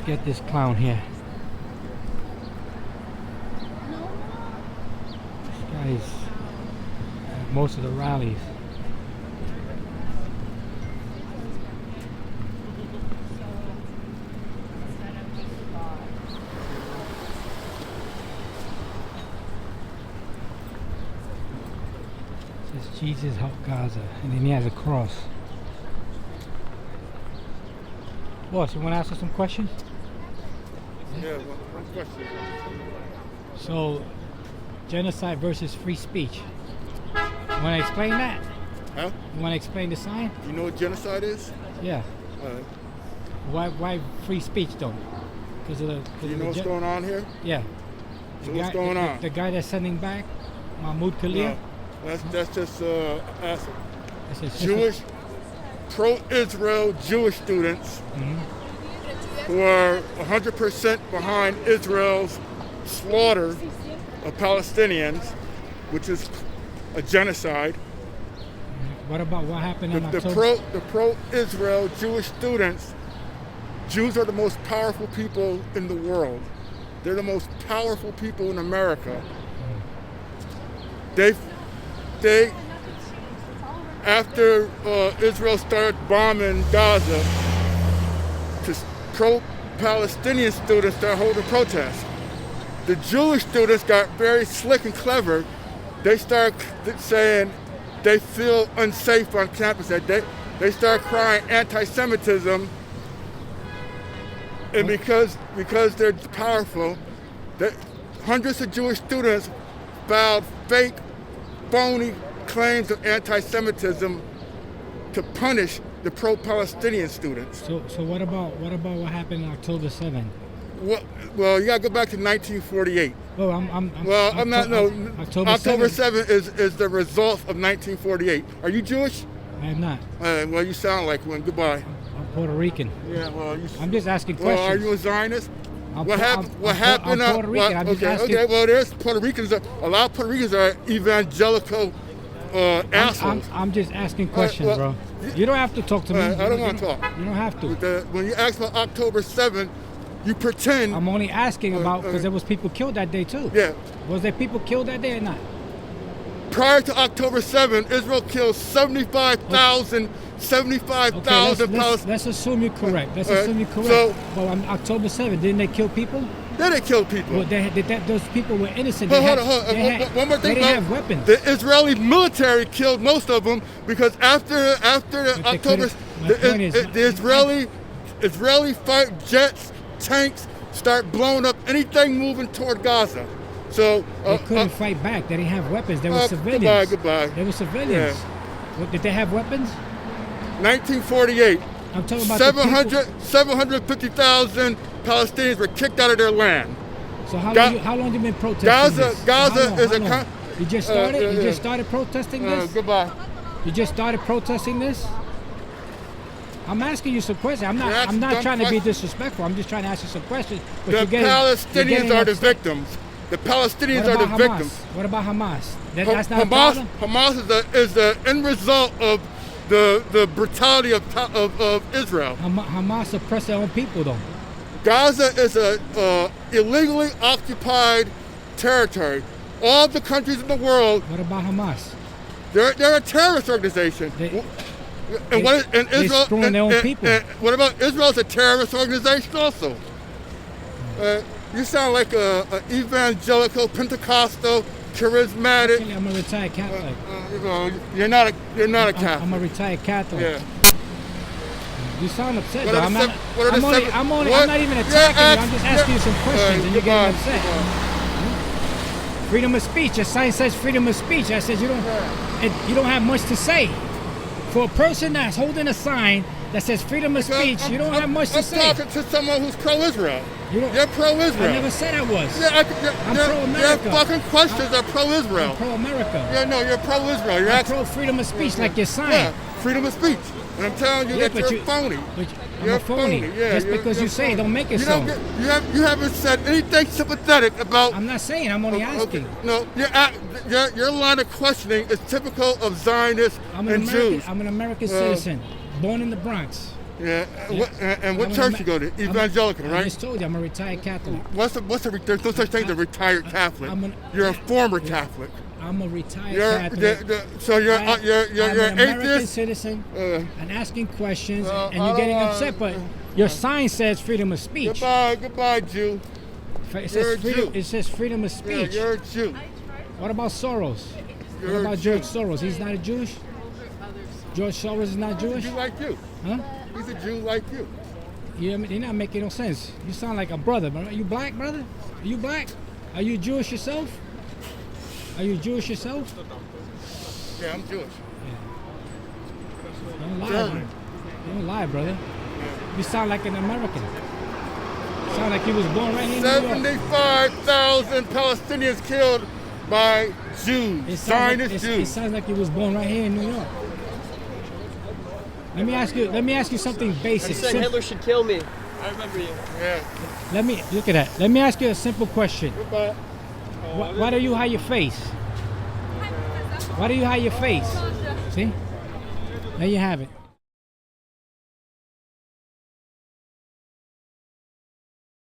get this clown here. This guy's at most of the rallies. It says Jesus help Gaza, and then he has a cross. Boss, you want to ask us some questions? Yeah, one question. So, genocide versus free speech. You want to explain that? Huh? You want to explain the sign? You know what genocide is? Yeah. Why free speech though? Because of the. Do you know what's going on here? Yeah. So what's going on? The guy that's sending back Mahmoud Khalil. No, that's just acid. It's Jewish, pro-Israel Jewish students who are 100% behind Israel's slaughter of Palestinians, which is a genocide. What about what happened in October? The pro-Israel Jewish students, Jews are the most powerful people in the world. They're the most powerful people in America. After Israel started bombing Gaza, pro-Palestinian students started holding protests. The Jewish students got very slick and clever. They started saying they feel unsafe on campus. They started crying anti-Semitism, and because they're powerful, hundreds of Jewish students filed fake, phony claims of anti-Semitism to punish the pro-Palestinian students. So what about what happened on October 7th? Well, you gotta go back to 1948. Well, October 7th is the result of 1948. Are you Jewish? I am not. Well, you sound like one. Goodbye. I'm Puerto Rican. Yeah, well, I'm just asking questions. Well, are you a Zionist? What happened? I'm Puerto Rican. I'm just asking. Okay. Well, there's Puerto Ricans. A lot of Puerto Ricans are evangelical assholes. I'm just asking questions, bro. You don't have to talk to me. I don't want to talk. You don't have to. When you ask about October 7th, you pretend. I'm only asking about because there was people killed that day too. Yeah. Was there people killed that day or not? Prior to October 7th, Israel killed 75,000 Palestinians. Let's assume you're correct. Let's assume you're correct. So, but on October 7th, didn't they kill people? They killed people. Well, those people were innocent. Hold on. One more thing. They didn't have weapons. The Israeli military killed most of them because after October, the Israeli fight jets, tanks start blowing up anything moving toward Gaza. So they couldn't fight back. They didn't have weapons. They were civilians. Goodbye. They were civilians. Yeah. Did they have weapons? 1948. I'm talking about 750,000 Palestinians were kicked out of their land. So how long you been protesting Gaza is a. You just started. You just started protesting this. Goodbye. You just started protesting this. I'm asking you some questions. I'm not trying to be disrespectful. I'm just trying to ask you some questions. But The Palestinians are the victims. The Palestinians are the victims. What about Hamas? That's not a problem? Hamas is the end result of the brutality of Israel. Hamas oppress their own people, though. Gaza is a illegally occupied territory. All the countries in the world. What about Hamas? They're a terrorist organization. Israel destroying their own people. What about Israel's a terrorist organization also? You sound like an evangelical, Pentecostal, charismatic. Actually, I'm a retired Catholic. You're not a Catholic. I'm a retired Catholic. Yeah. You sound upset. I'm not even attacking you. I'm just asking you some questions, and you're getting upset. Freedom of speech. Your sign says freedom of speech. I said you don't have much to say. For a person that's holding a sign that says freedom of speech, you don't have much to say. I'm talking to someone who's pro-Israel. You're pro-Israel. I never said I was. Yeah, I'm pro-America. Your fucking questions are pro-Israel. I'm pro-America. Yeah, no, you're pro-Israel. I'm pro-freedom of speech, like your sign. Yeah, freedom of speech. And I'm telling you that you're phony. You're a phony. Yeah, just because you say it, don't make it so. You haven't said anything sympathetic about. I'm not saying. I'm only asking. No, your line of questioning is typical of Zionists and Jews. I'm an American citizen, born in the Bronx. Yeah. And what I'm church a- you go to? I'm- Evangelical, I right? just told you I'm a retired Catholic. There's no such thing as a retired Catholic. You're a former Catholic. I'm a retired You're Catholic. so you're I'm an an American atheist. citizen and asking questions, Well, and I you're getting don't upset. But your sign says freedom of speech. Goodbye, Jew. It You're says a freedom. Jew. It says freedom of Yeah, speech. you're a Jew. What about Soros? You're What a about Jew. George Soros? He's not a Jewish. George Soros is not Jewish, He's a Jew like you. huh? He's a Jew like you. You're not making no sense. You sound like a brother. Are you black, brother? Are you black? Are you Jewish yourself? Are you Jewish yourself? Yeah, I'm Jewish. Don't lie, German. man. Don't lie, brother. You sound like an American. Sound like you was born right here in New York. 75,000 Palestinians killed by Jews. It sounds, Zionist it Jews. sounds like you was born right here in New York. Let me ask you something basic. You said Hitler should kill me. I remember you. Yeah. Let me look at that. Let me ask you a simple question. Goodbye. Why do you hide your face? Why do you hide your face? See? There you have it.